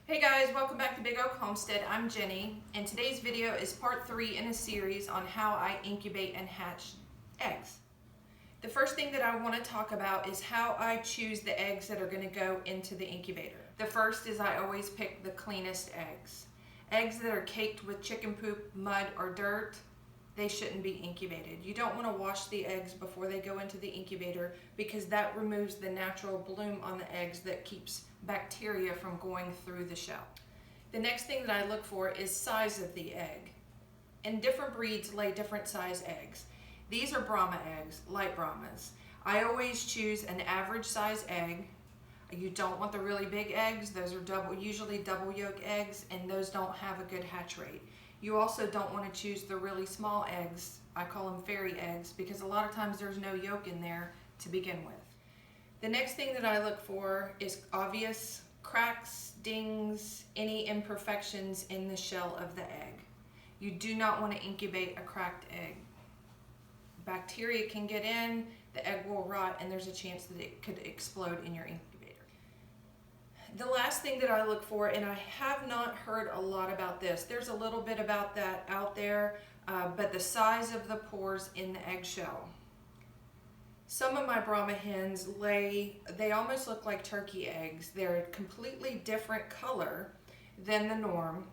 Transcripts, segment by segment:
Hey guys, welcome back to Big Oak Homestead. I'm Jenny, and today's video is part 3 in a series on how I incubate and hatch eggs. The first thing that I want to talk about is how I choose the eggs that are going to go into the incubator. The first is I always pick the cleanest eggs. Eggs that are caked with chicken poop, mud, or dirt, they shouldn't be incubated. You don't want to wash the eggs before they go into the incubator because that removes the natural bloom on the eggs that keeps bacteria from going through the shell. The next thing that I look for is size of the egg. And different breeds lay different size eggs. These are Brahma eggs, light Brahmas. I always choose an average size egg. You don't want the really big eggs. Those are usually double yolk eggs, and those don't have a good hatch rate. You also don't want to choose the really small eggs. I call them fairy eggs because a lot of times there's no yolk in there to begin with. The next thing that I look for is obvious cracks, dings, any imperfections in the shell of the egg. You do not want to incubate a cracked egg. Bacteria can get in, the egg will rot, and there's a chance that it could explode in your incubator. The last thing that I look for, and I have not heard a lot about this, there's a little bit about that out there, but the size of the pores in the eggshell. Some of my Brahma hens they almost look like turkey eggs. They're a completely different color than the norm.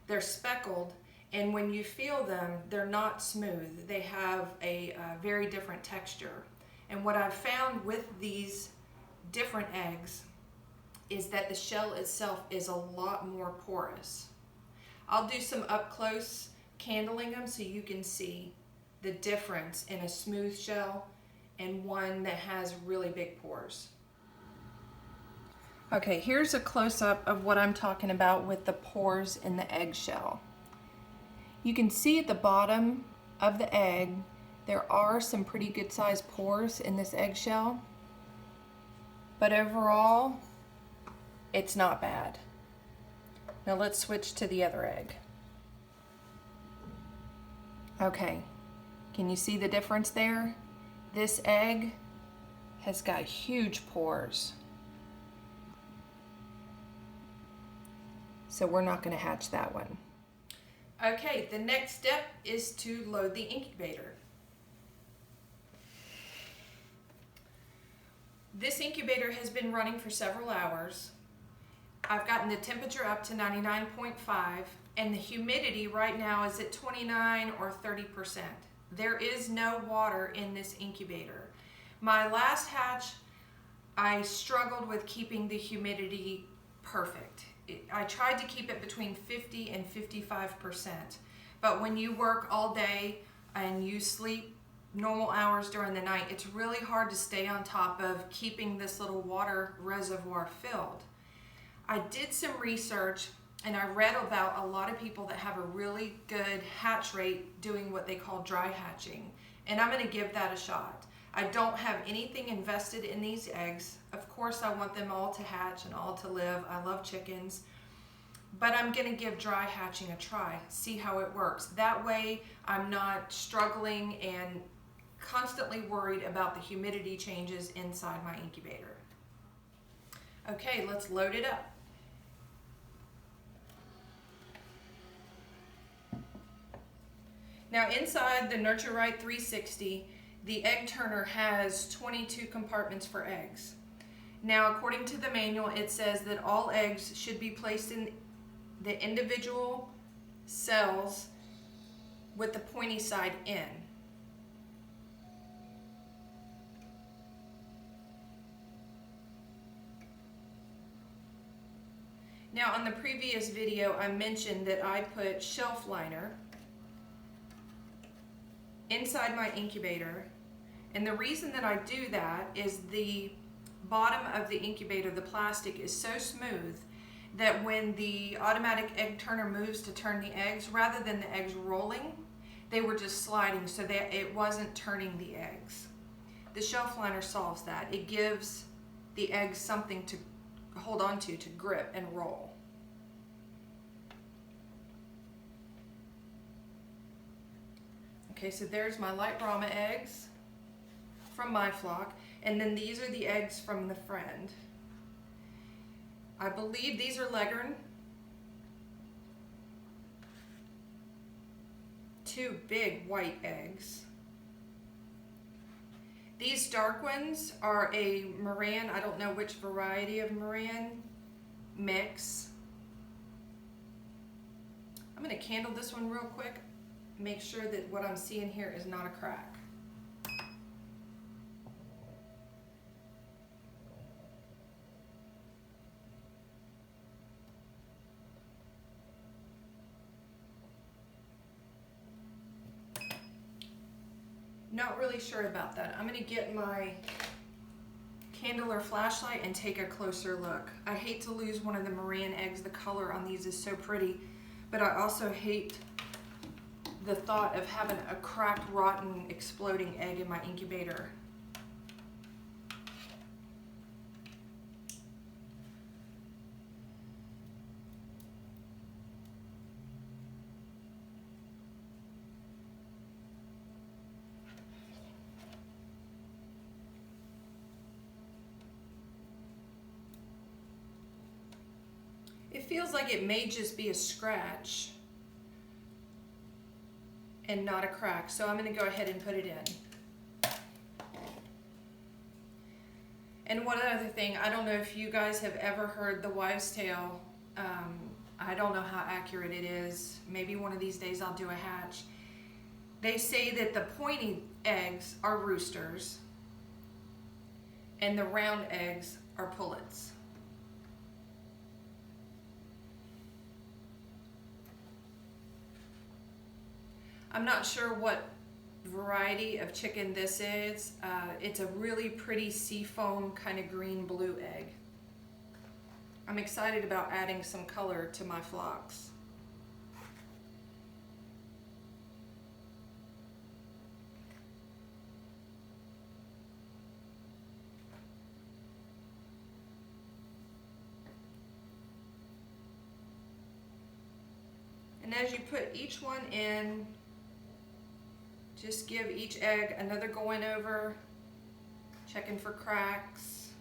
They're speckled, and when you feel them, they're not smooth. They have a very different texture. And what I've found with these different eggs is that the shell itself is a lot more porous. I'll do some up close candling them so you can see the difference in a smooth shell and one that has really big pores. Okay, here's a close-up of what I'm talking about with the pores in the eggshell. You can see at the bottom of the egg, there are some pretty good sized pores in this eggshell, but overall, it's not bad. Now let's switch to the other egg. Okay, can you see the difference there? This egg has got huge pores. So we're not going to hatch that one. Okay, the next step is to load the incubator. This incubator has been running for several hours. I've gotten the temperature up to 99.5 and the humidity right now is at 29 or 30%. There is no water in this incubator. My last hatch, I struggled with keeping the humidity perfect. I tried to keep it between 50 and 55%. But when you work all day and you sleep normal hours during the night, it's really hard to stay on top of keeping this little water reservoir filled. I did some research and I read about a lot of people that have a really good hatch rate doing what they call dry hatching. And I'm going to give that a shot. I don't have anything invested in these eggs. Of course, I want them all to hatch and all to live. I love chickens. But I'm going to give dry hatching a try, see how it works. That way, I'm not struggling and constantly worried about the humidity changes inside my incubator. Okay, let's load it up. Now inside the Nurture Right 360, the egg turner has 22 compartments for eggs. Now according to the manual, it says that all eggs should be placed in the individual cells with the pointy side in. Now on the previous video, I mentioned that I put shelf liner inside my incubator, and the reason that I do that is the bottom of the incubator, the plastic, is so smooth that when the automatic egg turner moves to turn the eggs, rather than the eggs rolling, they were just sliding so that it wasn't turning the eggs. The shelf liner solves that. It gives the eggs something to hold on to grip and roll. Okay, so there's my light Brahma eggs from my flock, and then these are the eggs from the friend. I believe these are Leghorn. 2 big white eggs. These dark ones are a Moran, I don't know which variety of Moran mix. I'm going to candle this one real quick, make sure that what I'm seeing here is not a crack. Not really sure about that. I'm going to get my candle or flashlight and take a closer look. I hate to lose one of the Moran eggs. The color on these is so pretty, but I also hate the thought of having a cracked, rotten, exploding egg in my incubator. It feels like it may just be a scratch and not a crack, so I'm going to go ahead and put it in. And one other thing, I don't know if you guys have ever heard the wives' tale. I don't know how accurate it is. Maybe one of these days I'll do a hatch. They say that the pointy eggs are roosters and the round eggs are pullets. I'm not sure what variety of chicken this is. It's a really pretty seafoam kind of green-blue egg. I'm excited about adding some color to my flocks. And as you put each one in, just give each egg another going over, checking for cracks,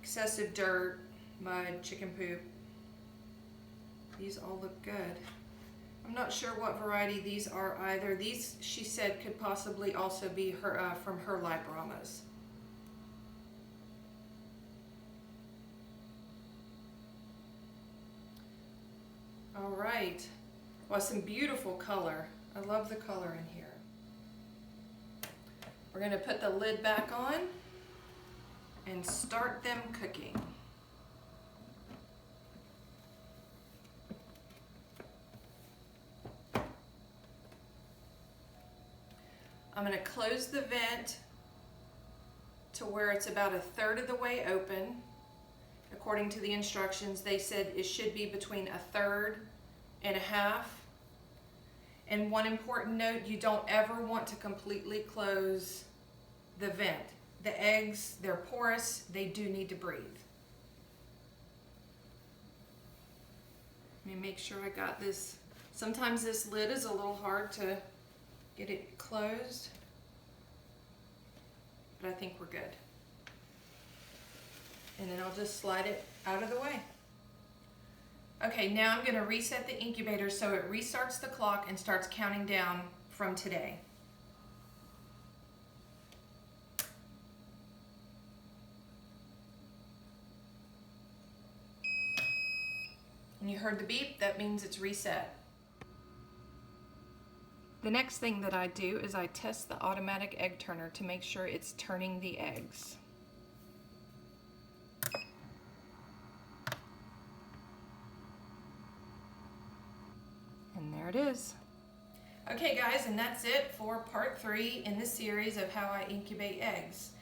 excessive dirt, mud, chicken poop. These all look good. I'm not sure what variety these are either. These, she said, could possibly also be her from her light Brahmas. All right. Well, some beautiful color. I love the color in here. We're going to put the lid back on and start them cooking. I'm going to close the vent to where it's about 1/3 of the way open. According to the instructions, they said it should be between 1/3 and 1/2. And one important note, you don't ever want to completely close the vent. The eggs, they're porous, they do need to breathe. Let me make sure I got this. Sometimes this lid is a little hard to get it closed, but I think we're good. And then I'll just slide it out of the way. Okay, now I'm going to reset the incubator so it restarts the clock and starts counting down from today. And you heard the beep, that means it's reset. The next thing that I do is I test the automatic egg turner to make sure it's turning the eggs. And there it is. Okay guys, and that's it for part 3 in the series of how I incubate eggs.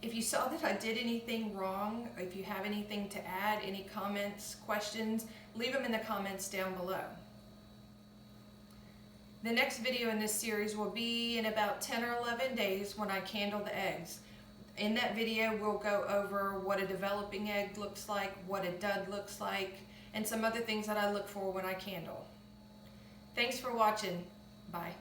If you saw that I did anything wrong, if you have anything to add, any comments, questions, leave them in the comments down below. The next video in this series will be in about 10 or 11 days when I candle the eggs. In that video, we'll go over what a developing egg looks like, what a dud looks like, and some other things that I look for when I candle. Thanks for watching. Bye.